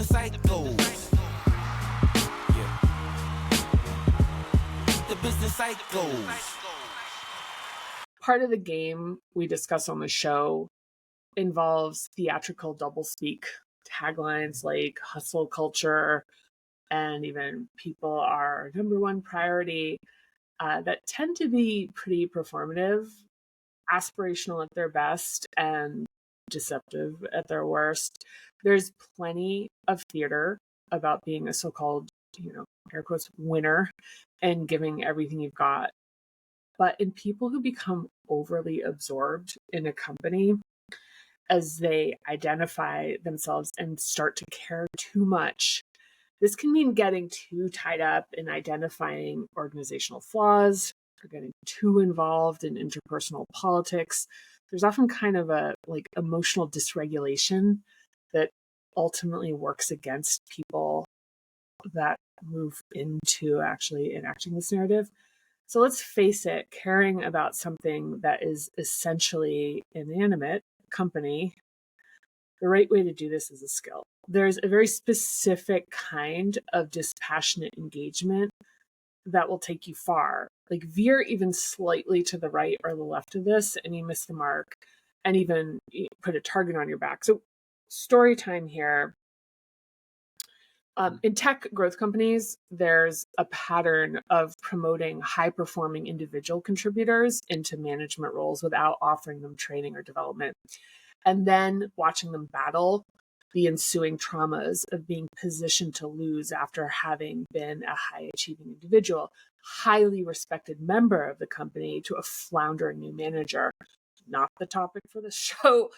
business cycles. Yeah. The business cycles. Part of the game we discuss on the show involves theatrical doublespeak, taglines like hustle culture and even people are number one priority that tend to be pretty performative, aspirational at their best, and deceptive at their worst. There's plenty of theater about being a so-called, air quotes, winner and giving everything you've got. But in people who become overly absorbed in a company, as they identify themselves and start to care too much, this can mean getting too tied up in identifying organizational flaws or getting too involved in interpersonal politics. There's often kind of a emotional dysregulation that ultimately works against people that move into actually enacting this narrative. So let's face it, caring about something that is essentially inanimate, company, the right way to do this is a skill. There's a very specific kind of dispassionate engagement that will take you far. Like veer even slightly to the right or the left of this and you miss the mark and even put a target on your back. So story time here. In tech growth companies, there's a pattern of promoting high-performing individual contributors into management roles without offering them training or development, and then watching them battle the ensuing traumas of being positioned to lose after having been a high-achieving individual, highly respected member of the company to a floundering new manager. Not the topic for the show,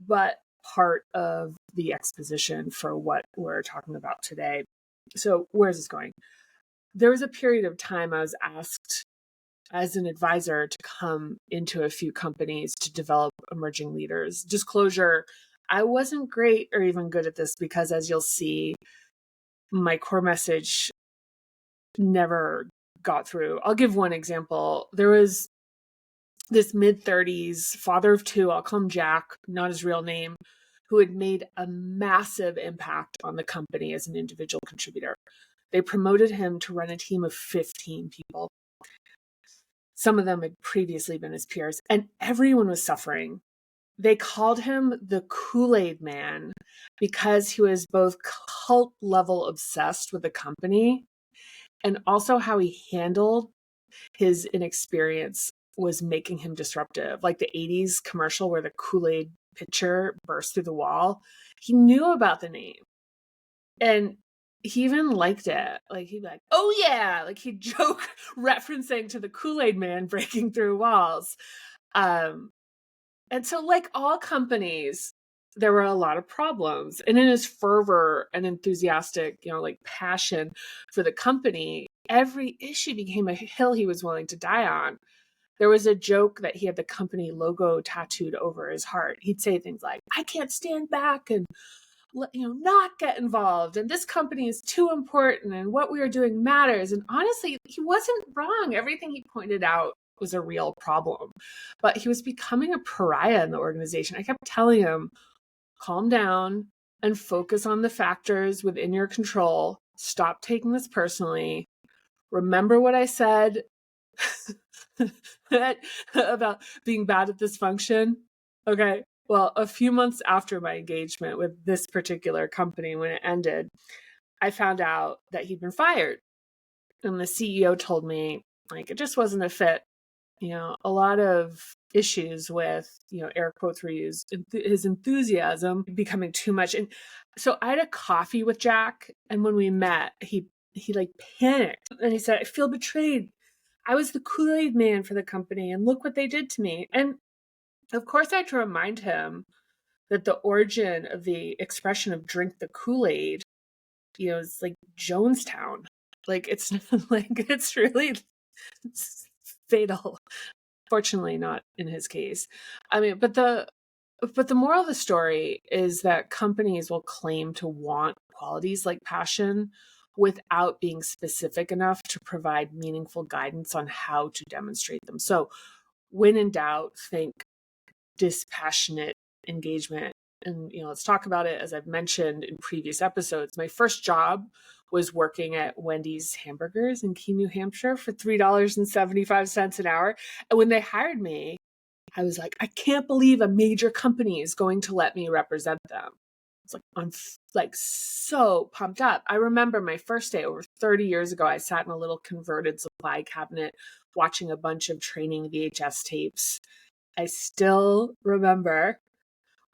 but part of the exposition for what we're talking about today. So where's this going? There was a period of time I was asked as an advisor to come into a few companies to develop emerging leaders. Disclosure, I wasn't great or even good at this because, as you'll see, my core message never got through. I'll give one example. There was this mid-30s father of two, I'll call him Jack, not his real name, who had made a massive impact on the company as an individual contributor. They promoted him to run a team of 15 people. Some of them had previously been his peers, and everyone was suffering. They called him the Kool-Aid Man because he was both cult level obsessed with the company and also how he handled his inexperience was making him disruptive. Like the 80s commercial where the Kool-Aid pitcher burst through the wall. He knew about the name and he even liked it. Like he'd be like, oh yeah, like he'd joke referencing to the Kool-Aid Man breaking through walls. And so like all companies, there were a lot of problems. And in his fervor and enthusiastic, passion for the company, every issue became a hill he was willing to die on. There was a joke that he had the company logo tattooed over his heart. He'd say things like, I can't stand back and not get involved. And this company is too important and what we are doing matters. And honestly, he wasn't wrong. Everything he pointed out was a real problem. But he was becoming a pariah in the organization. I kept telling him, calm down and focus on the factors within your control. Stop taking this personally. Remember what I said about being bad at this function? Okay. Well, a few months after my engagement with this particular company, when it ended, I found out that he'd been fired. And the CEO told me, it just wasn't a fit. A lot of issues with, air quotes reuse, his enthusiasm becoming too much. And so I had a coffee with Jack. And when we met, he panicked. And he said, I feel betrayed. I was the Kool-Aid Man for the company and look what they did to me. And of course I had to remind him that the origin of the expression of drink the Kool-Aid, is like Jonestown. Like it's it's really fatal. Fortunately not in his case. I mean, but the moral of the story is that companies will claim to want qualities like passion without being specific enough to provide meaningful guidance on how to demonstrate them. So when in doubt, think dispassionate engagement and let's talk about it. As I've mentioned in previous episodes, my first job was working at Wendy's Hamburgers in Keene, New Hampshire for $3.75 an hour. And when they hired me, I was like, I can't believe a major company is going to let me represent them. It's like, I'm like so pumped up. I remember my first day over 30 years ago, I sat in a little converted supply cabinet watching a bunch of training VHS tapes. I still remember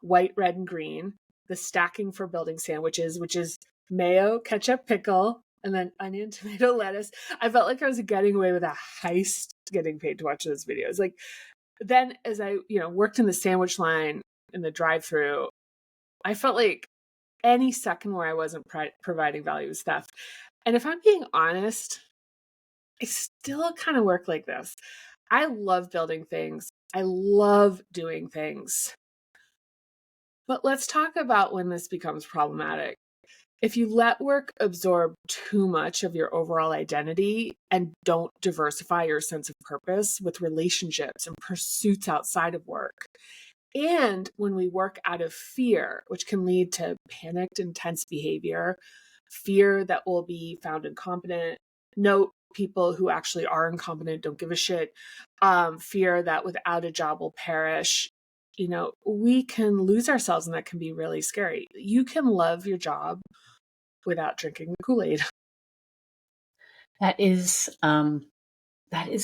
white, red, and green, the stacking for building sandwiches, which is mayo, ketchup, pickle, and then onion, tomato, lettuce. I felt like I was getting away with a heist getting paid to watch those videos. Like, then as I, worked in the sandwich line in the drive-through, I felt like any second where I wasn't providing value was theft. And if I'm being honest, I still kind of work like this. I love building things. I love doing things. But let's talk about when this becomes problematic. If you let work absorb too much of your overall identity and don't diversify your sense of purpose with relationships and pursuits outside of work, and when we work out of fear, which can lead to panicked, intense behavior, fear that we'll be found incompetent, note people who actually are incompetent don't give a shit, fear that without a job will perish, we can lose ourselves, and that can be really scary. You can love your job without drinking the Kool-Aid. That is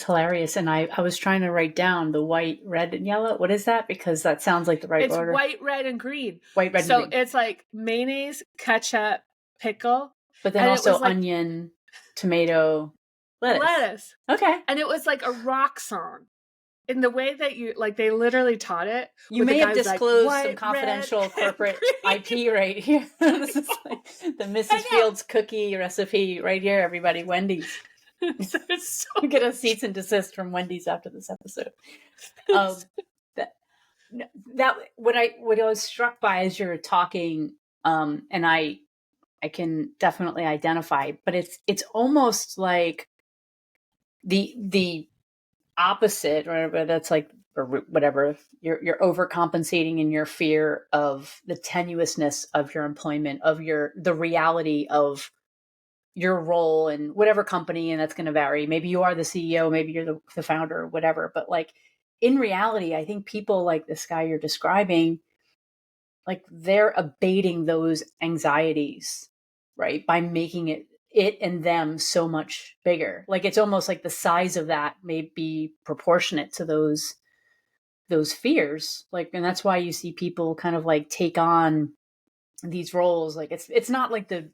hilarious. And I was trying to write down the white, red, and yellow. What is that? Because that sounds like the right It's order. white, red, and green. White, red, so and green. It's like mayonnaise, ketchup, pickle. But then also onion, tomato, lettuce. Okay. And it was like a rock song. In the way that they literally taught it. You may have disclosed some confidential corporate IP right here. This is like the Mrs. Fields cookie recipe right here, everybody. Wendy's. So get a cease and desist from Wendy's after this episode. That what I was struck by as you're talking, and I can definitely identify, but it's almost like the opposite, or that's like, or whatever, you're overcompensating in your fear of the tenuousness of your employment, of the reality of your role in whatever company, and that's going to vary. Maybe you are the CEO, maybe you're the founder, or whatever. But like in reality, I think people like this guy you're describing, like they're abating those anxieties, right, by making it and them so much bigger. Like it's almost like the size of that may be proportionate to those fears. Like, and that's why you see people kind of like take on these roles. Like it's not like the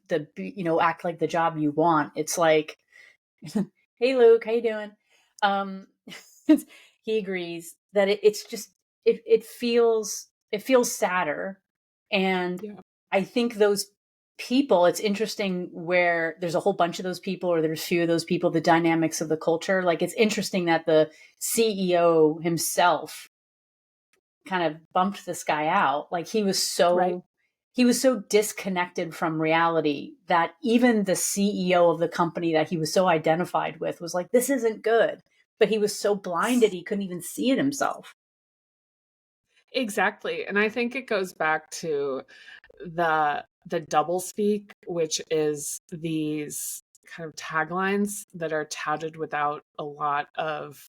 act like the job you want. It's like, hey Luke, how you doing? He agrees that it's just it feels sadder. And yeah. I think those people, it's interesting where there's a whole bunch of those people, or there's few of those people, the dynamics of the culture. Like it's interesting that the CEO himself kind of bumped this guy out. Like he was so disconnected from reality that even the CEO of the company that he was so identified with was like, this isn't good. But he was so blinded he couldn't even see it himself. Exactly. And I think it goes back to the doublespeak, which is these kind of taglines that are touted without a lot of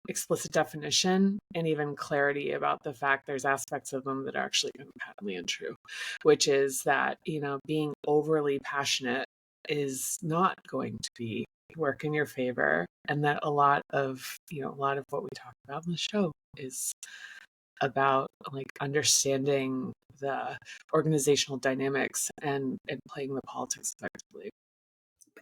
explicit definition and even clarity about the fact there's aspects of them that are actually kind of patently untrue, which is that, being overly passionate is not going to work in your favor. And that a lot of what we talk about in the show is about like understanding the organizational dynamics and playing the politics effectively.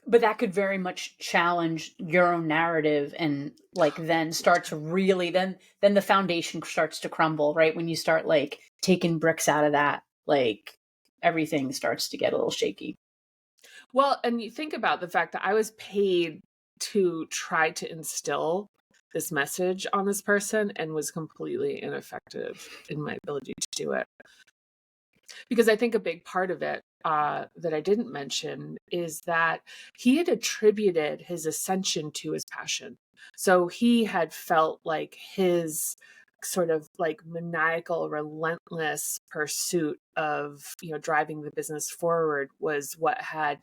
But that could very much challenge your own narrative, and like then start to really then the foundation starts to crumble, right? When you start like taking bricks out of that, like everything starts to get a little shaky. Well, and you think about the fact that I was paid to try to instill this message on this person and was completely ineffective in my ability to do it. Because I think a big part of it that I didn't mention is that he had attributed his ascension to his passion. So he had felt like his sort of like maniacal, relentless pursuit of, driving the business forward was what had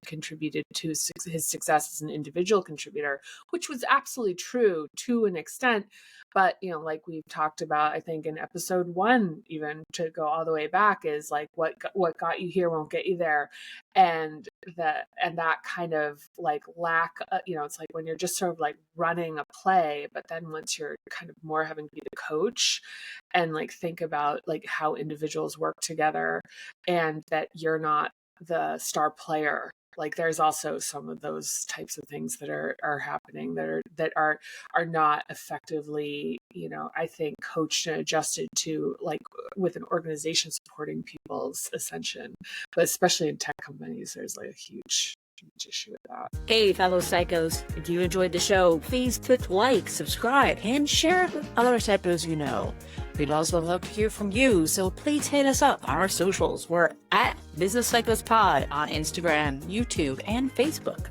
contributed to his success as an individual contributor, which was absolutely true to an extent. But, like we've talked about, I think in episode 1, even to go all the way back, is like what got you here won't get you there. And that kind of like lack, it's like when you're just sort of like running a play, but then once you're kind of more having to be the coach and like think about like how individuals work together and that you're not the star player. Like there's also some of those types of things that are happening that are not effectively, I think coached and adjusted to like with an organization supporting people's ascension. But especially in tech companies, there's like a huge issue with that. Hey, fellow psychos, if you enjoyed the show, please click like, subscribe, and share it with other psychos you know. We'd also love to hear from you, so please hit us up on our socials. We're at Business Psychos Pod on Instagram, YouTube, and Facebook.